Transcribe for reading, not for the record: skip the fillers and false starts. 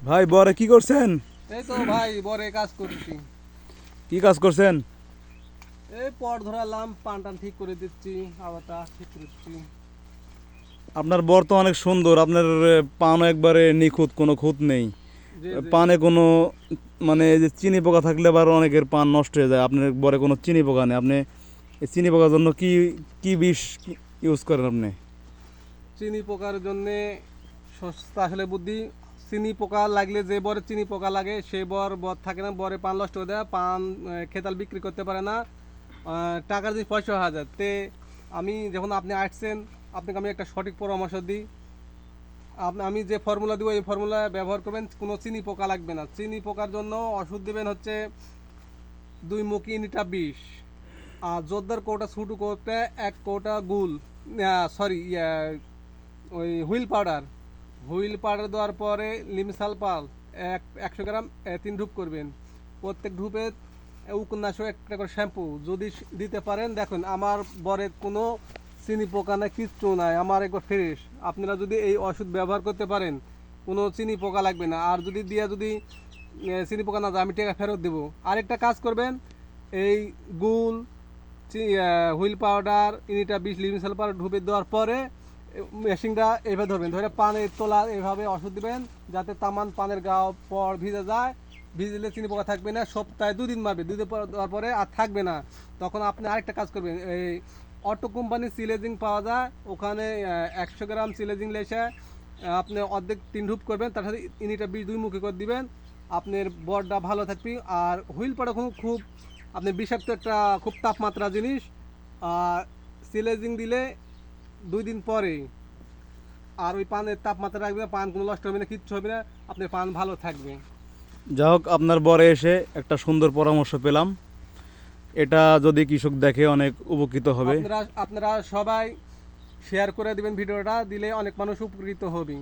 ভাই বরে কি করছেন? এই তো ভাই বরে কাজ করছি। কি কাজ করছেন? এই পট ধরালাম, পান টান ঠিক করে দিচ্ছি, হাওয়াটা ঠিক করছি। আপনার বর তো অনেক সুন্দর, আপনার পানও একবারে নিখুঁত, কোনো খুঁত নেই। জি জি। পানে কোনো মানে এই যে চিনি পোকা থাকলে আবার অনেকের পান নষ্ট হয়ে যায়, আপনার বরে কোনো চিনি পোকা নেই। আপনি এই চিনি পোকার জন্য কি কি বিষ ইউজ করেন আপনি? চিনি পোকার জন্যে সস্তা আসলে বুদ্ধি। চিনি পোকা লাগলে যে বরে চিনি পোকা লাগে সে বর থাকে না, বরে পান নষ্ট হয়ে যায়, পান খেতাল বিক্রি করতে পারে না, টাকার যে পয়সা হয়ে যায় তে। আমি যখন আপনি আসছেন, আপনাকে আমি একটা সঠিক পরামর্শ দিই। আমি যে ফর্মুলা দিব এই ফর্মুলা ব্যবহার করবেন, কোনো চিনি পোকা লাগবে না। চিনি পোকার জন্য ওষুধ দেবেন হচ্ছে 2 মুখী ইনিটা 20, আর জোরদার কৌটা ছোটো কৌটা 1 কৌটা গুল, সরি ওই হুইল পাউডার দেওয়ার পরে লিমসালপাল 100 গ্রাম 3 ঢুপ করবেন। প্রত্যেক ঢুপে উপন্যাসও একটা করে শ্যাম্পু যদি দিতে পারেন, দেখুন আমার বরের কোনো চিনি পোকা না, কিচ্ছু নাই, আমার একবার ফ্রেশ। আপনারা যদি এই ওষুধ ব্যবহার করতে পারেন, কোনো চিনি পোকা লাগবে না। আর যদি যদি চিনি পোকা না যায়, আমি টাকা ফেরত দেবো। আরেকটা কাজ করবেন, এই গুল, হুইল পাউডার ইনিটা 20 লিমিসাল পাউডার ঢুপে দেওয়ার পরে মেশিনটা এইভাবে ধরবেন, ধরে পানের তোলা এইভাবে ওষুধ দিবেন, যাতে তামান পানের গাও পর ভিজে যায়। ভিজলে চিনি পোকা থাকবে না। সপ্তাহে 2 দিন মারবে, 2 দিন দেওয়ার পরে আর থাকবে না। তখন আপনি আরেকটা কাজ করবেন, এই অটো কোম্পানির সিলেজিং পাওয়া যায়, ওখানে 100 গ্রাম সিলেজিং লেসে আপনি অর্ধেক 3 ঢুপ করবেন, তার সাথে ইনিটা 2 মুখী করে দিবেন। আপনার বরটা ভালো থাকবে। আর হুইল পাউডার খুব আপনি বিষাক্ত একটা খুব তাপমাত্রা জিনিস। আর সিলেজিং দিলে 2 দিন পরে, আর ওই পানের তাপমাত্রা রাখবে না, পান কোনো নষ্ট হবে না, কিচ্ছু হবে না, আপনার পান ভালো থাকবে। যা হোক, আপনার বরে এসে একটা সুন্দর পরামর্শ পেলাম। এটা যদি কৃষক দেখে অনেক উপকৃত হবে। আপনারা আপনারা সবাই শেয়ার করে দিবেন, ভিডিওটা দিলে অনেক মানুষ উপকৃত হবে।